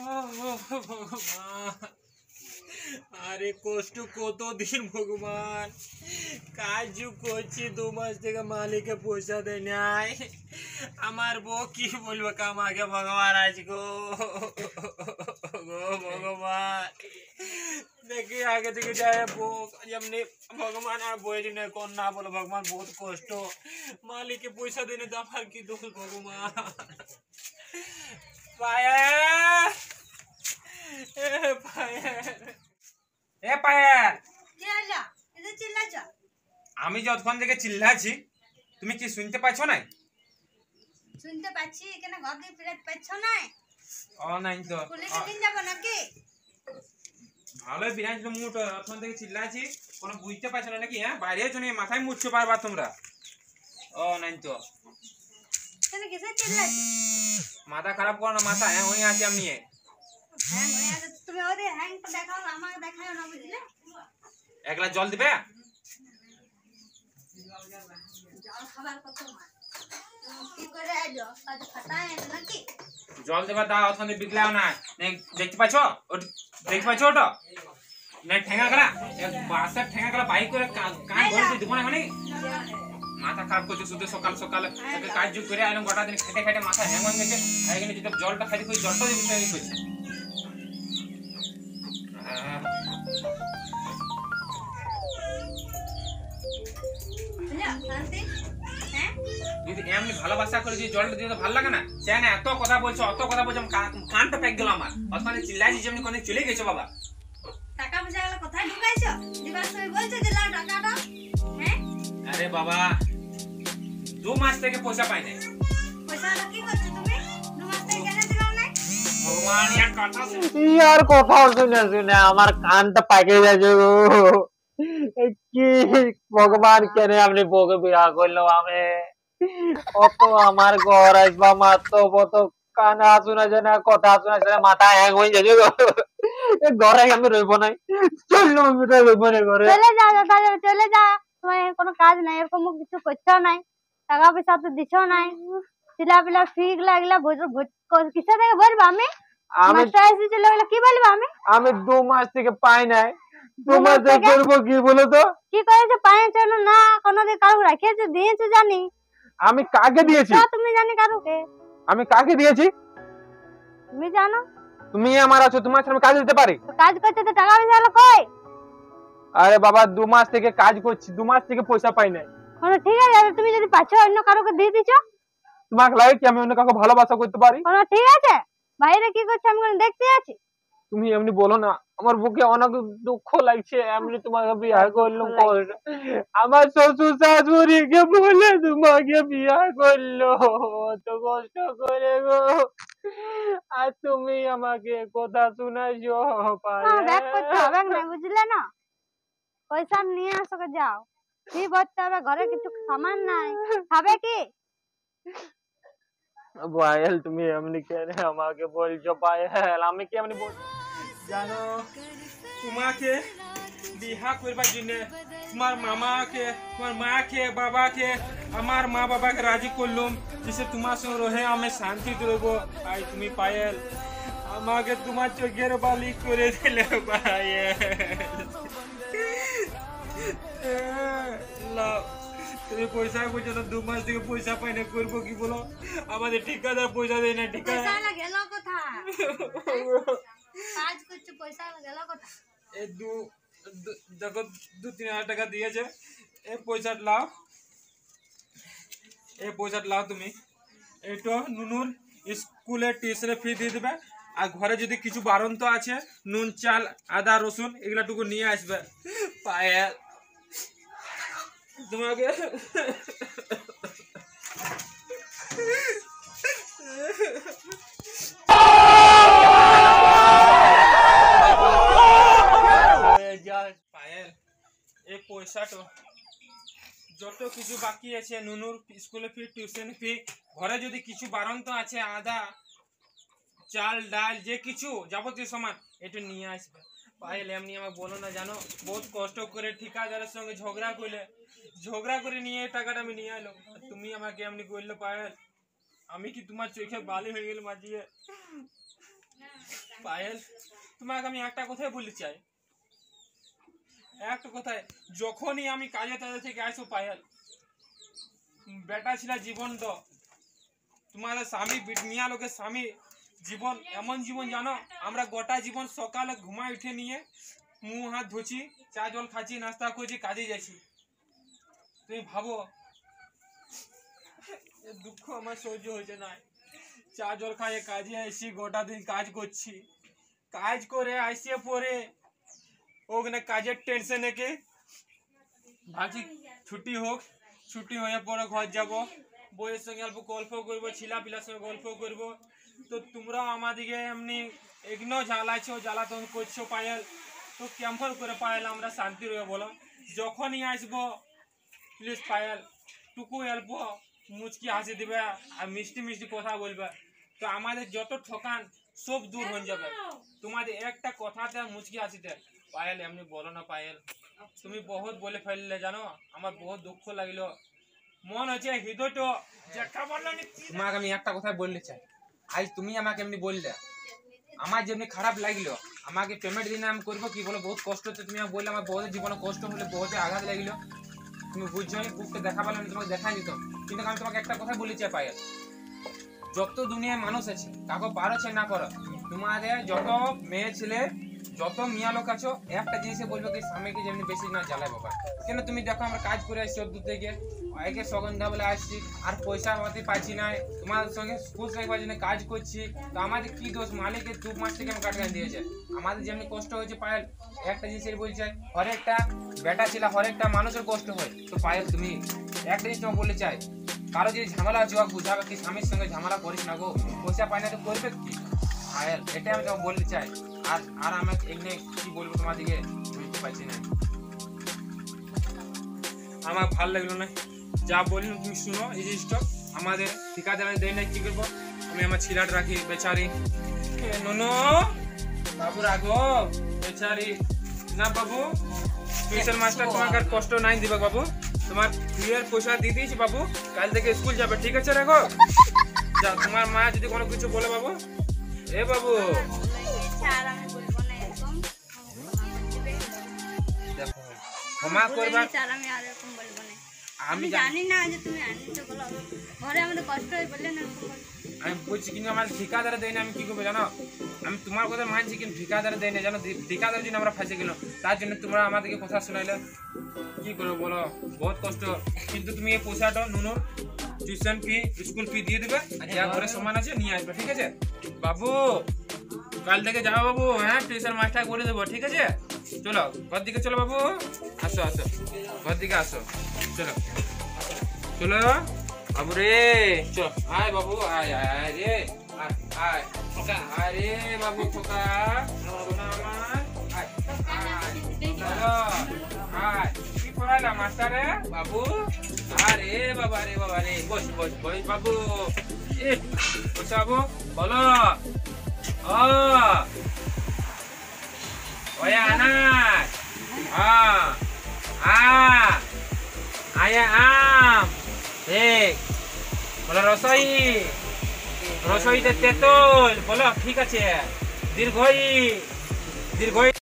ভগবান, আরে কষ্ট কতদিন ভগবান, কাজ করছি 2 মাস থেকে মালিকে পয়সা দেয় নাই। আমার বউ কি বলবে আমাকে ভগবান আজ গো ভগবান, দেখি আগে থেকে যায় বউ যেমনি ভগবান আর বইয়ের না কোন না বলো ভগবান বহুত কষ্ট, মালিকে পয়সা দেনে তো আমার কি দোষ ভগবান। পায়েল এ পায়েল এ পায়েল, আমি যতক্ষণ থেকে চিল্লাছি তুমি কি শুনতে পাচ্ছ না? শুনতে পাচ্ছি, কেন ঘর দিয়ে ফিরতে পাচ্ছ না? ও নাই তো পুলিশে দিন যাব নাকি? ভালো বিরাজ মুট তখন থেকে চিল্লাছি, কোনো বুঝতে পারছ না নাকি? হ্যাঁ বাইরে জন্য মাথায় মুছছো পারবা তোমরা? ও নাই তো কেন কিসে চিল্লাছ? মাথা খারাপ করো না, মাথা হ্যাঁ হয়ে আছে আমি। হ্যাঁ হয়ে আছে, তুমি ওরে হ্যাং তো দেখাও, আমাকে দেখাও না, বুঝলে? এক গ্লাস জল দিবে? জল খাবার কত মা কি করে আইলো, কাজ ফাটায় নাকি? জল দেবা দাও, ওখানে বিগলাও না। দেখতে পাচ্ছ দেখতে পাচ্ছ ওটা না? ঠেঙ্গা গলা বাসা ঠেঙ্গা গলা বাইক করে কান ধরে দিব না, মানে মাথা খারাপ করছে শুধু সকাল সকাল কাজ যুগ করে আইলাম, গোটা দিন খেটে খেটে মাথা হ্যাং হয়ে গেছে। এখানে যদি জলটা খালি করে জলটা দিবি করছে। যদি এমনি ভালোবাসা করে যদি জলটা দিতে ভালো লাগে না, সে না এত কথা বলছো অত কথা বলছো, কানটা পেক গেল আমার। ওখানে চিল্লাইছি যেমনি কোনে চলে গেছো বাবা। টাকা পয়সা গুলো কোথায় ঢুকাইছো? দিবার সময় বলছো যে লাও টাকাটা। হ্যাঁ আরে বাবা 2 মাস থেকে পয়সা পাই নাই। পয়সাটা কি করছো তুমি? 2 মাস থেকে কেন দিলাম না? ভগবান ইয়ার কথা ইয়ার কথা শুনে শুনে আমার কানটা পাকে যাচ্ছে গো। কি ভগবান, কেন আপনি বউকে বিয়া করলো? আমি অত আমার ঘর আসবা মাত্র কত কানা শোনা যায় না, কথা শোনা যায় না, মাথা হ্যাং হয়ে যাচ্ছে গো। ঘরে আমি রইব নাই, চললো আমি রইব না ঘরে। চলে যা দাদা, চলে যা, তোমার কোনো কাজ নাই, এরকম কিছু করছো নাই, টাকা পয়সা তো দিছো নাই, ছিলা পিলা ফিগ লাগলা কিসে থেকে বলবো আমি? আমি মাস্টার এসে চলে গেলে কি বলবো আমি? আমি 2 মাস থেকে পাই নাই, 2 মাস থেকে করবো কি বলো তো? কি করেছো পায়ের জন্য? না কোনোদিন কারু রাখিয়েছো দিয়েছো জানি? আমি কাকে দিয়েছি? তুমি জানি কারুকে? আমি কাকে দিয়েছি? তুমি জানো? তুমি আমার আছো, তোমার সাথে আমি কাজ দিতে পারি? তো কাজ করছো তো টাকা পয়সা হলো কই? আরে বাবা 2 মাস থেকে কাজ করছি, 2 মাস থেকে পয়সা পাই নাই। ঠিক আছে, তুমি যদি পাচ্ছ অন্য কারুকে দিয়ে দিছো? তোমাকে লাগে কি আমি অন্য কাউকে ভালোবাসা করতে পারি? ঠিক আছে, বাইরে কি করছো আমি দেখতে আছি। তুমি এমনি বলো না, আমার বুকে অনেক দুঃখ লাগছে। এমনি তোমাকে বিয়ে করলাম, আমার শ্বশুর শাশুড়িকে বলে তোমাকে বিয়ে করলো, অত কষ্ট করে গো, আর তুমি আমাকে কথা শোনাইছো। ব্যাগ করতে হবে না, বুঝলে না? পয়সা নিয়ে আসো, যাও ফি ভরতে হবে, ঘরে কিছু সামান নাই, খাবে কি? পায়েল তুমি এমনি কেন আমাকে বলছো? পায়েল আমি কি এমনি জানো তোমাকে বিহা করবার জন্য তোমার মামাকে, তোমার মাকে, বাবাকে, আমার মা বাবাকে রাজি করলাম যে তোমার সঙ্গে রহে আমি শান্তি দেব। আই তুমি পায়েল আমাকে তোমার চোখের বালি করে দিলে পায়েল। তুমি পয়সা করছো না, 2 মাস থেকে পয়সা পাই না, করবো কি বলো? আমাদের ঠিকাদার পয়সা দেয় না। ঠিকাদার গেল কোথায়? কাজ করছো, পয়সা গেল কোথায়? এই দেখো 2-3 হাজার টাকা দিয়েছে, এই পয়সাটা লাও, এই পয়সাটা লাও তুমি। এইটা নুনুর স্কুলের টিউশনের ফি দিয়ে দেবে, আর ঘরে যদি কিছু বারন্ত আছে নুন চাল আদা রসুন এগুলাটুকু নিয়ে আসবে। পায়েল তোমাকে পায়েল এই পয়সাটা যত কিছু বাকি আছে, নুনুর স্কুলের ফি, টিউশন ফি, ঘরে যদি কিছু বারন্ত আছে আদা চাল ডাল যে কিছু যাবতীয় সামান, এটা নিয়ে আসবে। পায়েল এমনি আমাকে বলো না, জানো বহুত কষ্ট করে ঠিকাদারের সঙ্গে ঝগড়া করে নিয়ে টাকাটা আমি নিয়ে এলো, তুমি আমাকে এমনি করলে পায়েল। আমি কি তোমার চোখে বালি হয়ে গেল মাঝিয়ে? পায়েল, তোমাকে আমি একটা কথাই বলতে চাই, একটা কথায়, যখনই আমি কাজে তাজে থেকে আসো পায়েল, বেটা ছিল জীবন তো তোমাদের স্বামী মিয়া লোকের স্বামী জীবন, এমন জীবন জানো, আমরা গোটা জীবন সকালে ঘুমায় উঠে নিয়ে মুখ হাত ধুছি, চা জল খাচ্ছি, নাস্তা করছি, কাজে যাচ্ছি। তুমি ভাবো দুঃখ আমার সহ্য হয়েছে না, চা জল খাইয়ে কাজে আসি, গোটা দিন কাজ করছি, কাজ করে আসিয়ে পরে ওখানে কাজের টেনশন একে ভাবছি ছুটি হোক, ছুটি হয়ে পরে ঘর যাব, বইয়ের সঙ্গে অল্প গল্প করবো, ছিলা পিলার সঙ্গে গল্প করবো। তো তোমরাও আমাদিকে এমনি এগনো জ্বালাইছো, জ্বালাতন করছো পায়েল, তো কেমন করে পায়েল আমরা শান্তি রয়ে বলো? যখনই আসবো প্লিজ পায়েল টুকু অল্প মুচকি হাসি দিবে আর মিষ্টি মিষ্টি কথা বলবে, তো আমাদের যত ঠকান সব দূর হয়ে যাবে তোমাদের একটা কথাতে মুচকি হাসিতে। পায়েল এমনি বলো না পায়েল, তুমি বহুত বলে ফেললে জানো, আমার বহুত দুঃখ লাগলো, মন হচ্ছে হৃদয়টা যেটা বললো। তোমাকে আমি একটা কথা বলতে চাই, আজ তুমি আমাকে এমনি বললে, আমার যেমনি খারাপ লাগলো, আমাকে পেমেন্ট দিনে আমি করবো কি বলো, বহুত কষ্ট হচ্ছে, তুমি আমাকে বললে আমার বহুত জীবনে কষ্ট হলে বহুত আঘাত লাগলো, তুমি বুঝছো না, বুঝতে দেখা পেলে তোমাকে দেখাই দিত। কিন্তু আমি তোমাকে একটা কথা বলেছি পায়েল, যত দুনিয়ায় মানুষ আছে কাকো পারছে না করো, তোমাদের যত মেয়ে ছেলে যত মিয়া লোক আছো একটা জিনিসে বলবো কি স্বামীকে যেমনি বেশি না জ্বালায় বাবা। কেন তুমি দেখো আমরা কাজ করে আসছি দূর থেকে, একে সগন্ধা বলে আসছি আর পয়সা আমাদের পাচ্ছি না, তোমার সঙ্গে স্কুল সঙ্গে কাজ করছি, তো আমাদের কি দোষ, মালিকের 2 মাস থেকে আমি কাটগান দিয়েছে, আমাদের যেমনি কষ্ট হয়েছে পায়েল, একটা জিনিসের বলছে হরেকটা বেটা ছিল হরেকটা মানুষের কষ্ট হয়। তো পায়েল তুমি একটা জিনিস তোমাকে বলতে চাই, কারো যদি ঝামেলা আছে বুঝাবে কি স্বামীর সঙ্গে ঝামেলা করিস না গো, পয়সা পাই না তো করবে কি পায়েল, এটাই আমি তোমাকে বলতে চাই। আর আর আমি এমনি কি বলবো তোমাদেরকে বুঝতে পারছি না, আমার ভালো লাগলো না, যা বললাম তুমি শুনো এই জিনিসটা, আমাদের ঠিকাদার দেয় না কি করবো, আমি আমার ছিলাট রাখি বেচারি, নো বাবু রাখো বেচারি, না বাবু টিউশন মাস্টার তোমাকে আর কষ্ট নাই দিবে বাবু, তোমার ফিয়ের পয়সা দিয়ে দিয়েছি বাবু, কাল থেকে স্কুল যাবে, ঠিক আছে রাখো, যা তোমার মা যদি কোনো কিছু বলে বাবু, এ বাবু ক্ষমা করবা, আমি জানি না যে তুমি আনছো বলো, ঘরে আমাদের কষ্ট হয় বললে না, আমি বলছি কিন্তু আমার ঠিকাদার দেয় না, আমি কি করবো জানো, আমি তোমার কথা মানছি কিন্তু ঠিকাদার দেয় না জানো, ঠিকাদার জন্য আমরা ফাঁসে গেলাম, তার জন্য তোমরা আমাদেরকে কথা শোনাইলে কি করবো বলো, বহুত কষ্ট। কিন্তু তুমি এই পয়সাটা নুনুর টিউশন ফি স্কুল ফি দিয়ে দেবে, আর যা ঘরে সমান আছে নিয়ে আসবে, ঠিক আছে বাবু, কাল থেকে যাও বাবু, হ্যাঁ টিউশন মাস্টার করে দেবো, ঠিক আছে, চলো ঘর দিকে চলো বাবু, আসো আসো ঘর দিকে আসো, চলো চলো বাবু রে, চলো আয় বাবু, আয় আয় আয় রে, আয় আয় খোকা, আয় রে বাবু খোকা, সোনা আমার, আয় আয় চলো আয়, কি পড়াইলা মাস্টারে বাবু, আরে বাবা রে বাবা রে, বস বস বস বাবু, এ বস বাবু বলো, ও ওয়া আনাস, আয়া আম, ঠিক বলো, রসই রসইতে তেঁতুল বলো, ঠিক আছে, দীর্ঘই দীর্ঘই